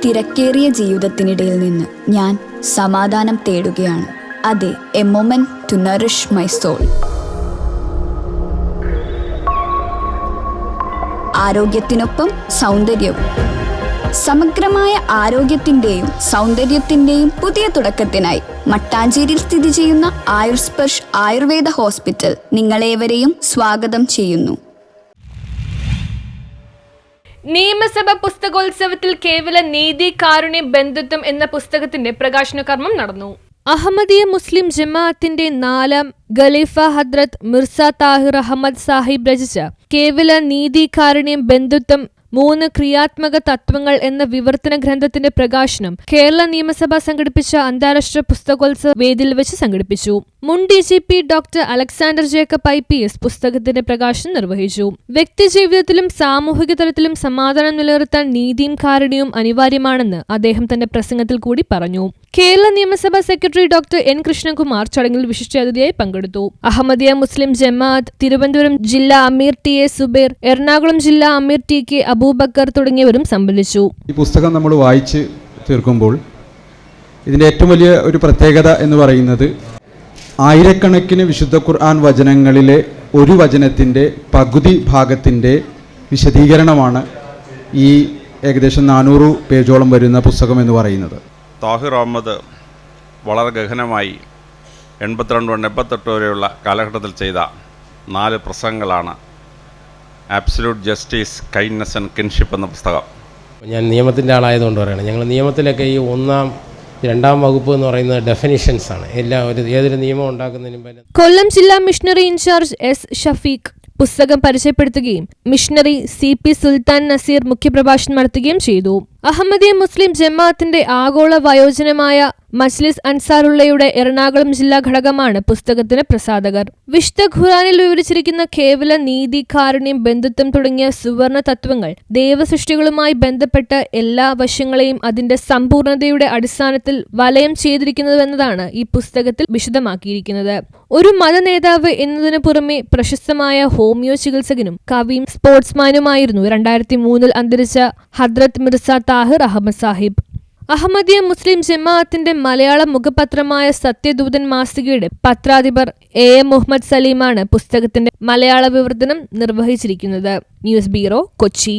തിരക്കേറിയ ജീവിതത്തിനിടയിൽ നിന്ന് ഞാൻ സമാധാനം തേടുകയാണ്. അതെ, a moment to nourish my soul. ആരോഗ്യത്തിനൊപ്പം സൗന്ദര്യവും. സമഗ്രമായ ആരോഗ്യത്തിൻ്റെയും സൗന്ദര്യത്തിൻ്റെയും പുതിയ തുടക്കത്തിനായി മട്ടാഞ്ചേരിയിൽ സ്ഥിതി ചെയ്യുന്ന ആയുർസ്പർശ് ആയുർവേദ ഹോസ്പിറ്റൽ നിങ്ങളേവരെയും സ്വാഗതം ചെയ്യുന്നു. നിയമസഭ പുസ്തകോത്സവത്തിൽ കേവല നീതി കാരുണ്യം ബന്ധുത്വം എന്ന പുസ്തകത്തിന്റെ പ്രകാശന കർമ്മം നടന്നു. അഹമ്മദിയ മുസ്ലിം ജമാഅത്തിന്റെ 4ാം ഖലീഫ ഹദ്രത്ത് മിർസ താഹിർ അഹമ്മദ് സാഹിബ് രചിച്ച കേവല നീതി കാരുണ്യം ബന്ധുത്വം 3 ക്രിയാത്മക തത്വങ്ങൾ എന്ന വിവർത്തന ഗ്രന്ഥത്തിന്റെ പ്രകാശനം കേരള നിയമസഭ സംഘടിപ്പിച്ച അന്താരാഷ്ട്ര പുസ്തകോത്സവ വേദിയിൽ വെച്ച് സംഘടിപ്പിച്ചു. മുൻ DGP doctor Alexander Jacob IPS പുസ്തകത്തിന്റെ പ്രകാശനം നിർവഹിച്ചു. വ്യക്തിജീവിതത്തിലും സാമൂഹിക തലത്തിലും സമാധാനം നിലനിർത്താൻ നീതിയും കാരുണ്യവും അനിവാര്യമാണെന്ന് അദ്ദേഹം തന്റെ പ്രസംഗത്തിൽ കൂടി പറഞ്ഞു. കേരള നിയമസഭാ സെക്രട്ടറി ഡോക്ടർ N കൃഷ്ണകുമാർ ചടങ്ങിൽ വിശിഷ്ടാതിഥിയായി പങ്കെടുത്തു. അഹമ്മദിയ മുസ്ലിം ജമാഅത്ത് തിരുവനന്തപുരം ജില്ലാ അമീർ TA സുബൈർ, എറണാകുളം ജില്ലാ അമീർ TK അബൂബക്കർ തുടങ്ങിയവരും സംബന്ധിച്ചു. ഈ പുസ്തകം നമ്മൾ വായിച്ച് തീർക്കുമ്പോൾ ഇതിൻ്റെ ഏറ്റവും വലിയ ഒരു പ്രത്യേകത എന്ന് പറയുന്നത് ആയിരക്കണക്കിന് വിശുദ്ധ ഖുർആൻ വചനങ്ങളിലെ ഒരു വചനത്തിൻ്റെ പകുതി ഭാഗത്തിൻ്റെ വിശദീകരണമാണ് ഈ ഏകദേശം 400 പേജോളം വരുന്ന പുസ്തകം എന്ന് പറയുന്നത്. താഹിർ അഹമ്മദ് വളരെ ഗഹനമായി 82-88 വരെയുള്ള കാലഘട്ടത്തിൽ ചെയ്ത 4 പ്രസംഗങ്ങളാണ് absolute justice, kindness and kinship എന്ന പുസ്തകം. ഞാൻ നിയമത്തിൻ്റെ ആളായതുകൊണ്ട് പറയുന്നത്, ഞങ്ങൾ നിയമത്തിലൊക്കെ ഈ 1ാം 2ാം വകുപ്പ് എന്ന് പറയുന്നത് ഡെഫിനിഷൻസ് ആണ്. ഏതൊരു നിയമം ഉണ്ടാക്കുന്നതിന് മുമ്പ്. കൊല്ലം ജില്ലാ മിഷണറി ഇൻചാർജ് S ഷഫീഖ് പുസ്തകം പരിചയപ്പെടുത്തുകയും മിഷണറി CP സുൽത്താൻ നസീർ മുഖ്യപ്രഭാഷണം നടത്തുകയും ചെയ്തു. അഹമ്മദിയ മുസ്ലിം ജമാഅത്തിന്റെ ആഗോള വയോജനമായ മജ്ലിസ് അൻസാറുള്ളയുടെ എറണാകുളം ജില്ലാ ഘടകമാണ് പുസ്തകത്തിന് പ്രസാധകർ. വിശുദ്ധ ഖുർആനിൽ വിവരിച്ചിരിക്കുന്ന കേവല നീതി, കാരുണ്യം, ബന്ധുത്വം തുടങ്ങിയ സുവർണ തത്വങ്ങൾ ദൈവസൃഷ്ടികളുമായി ബന്ധപ്പെട്ട എല്ലാ വശങ്ങളെയും അതിന്റെ സമ്പൂർണതയുടെ അടിസ്ഥാനത്തിൽ വലയം ചെയ്തിരിക്കുന്നുവെന്നതാണ് ഈ പുസ്തകത്തിൽ വിശദമാക്കിയിരിക്കുന്നത്. ഒരു മതനേതാവ് എന്നതിനു പുറമെ പ്രശസ്തമായ ഹോമിയോ ചികിത്സകനും കവിയും സ്പോർട്സ്മാനുമായിരുന്നു 2003 അന്തരിച്ച ഹദ്രത്ത് മിർസ താഹിർ അഹമ്മദ് സാഹിബ്. അഹമ്മദിയ മുസ്ലിം ജമാഅത്തിന്റെ മലയാള മുഖപത്രമായ സത്യദൂതൻ മാസികയുടെ പത്രാധിപർ AM മുഹമ്മദ് സലീമാണ് പുസ്തകത്തിന്റെ മലയാള വിവർത്തനം നിർവഹിച്ചിരിക്കുന്നത്. News bureau, Kochi.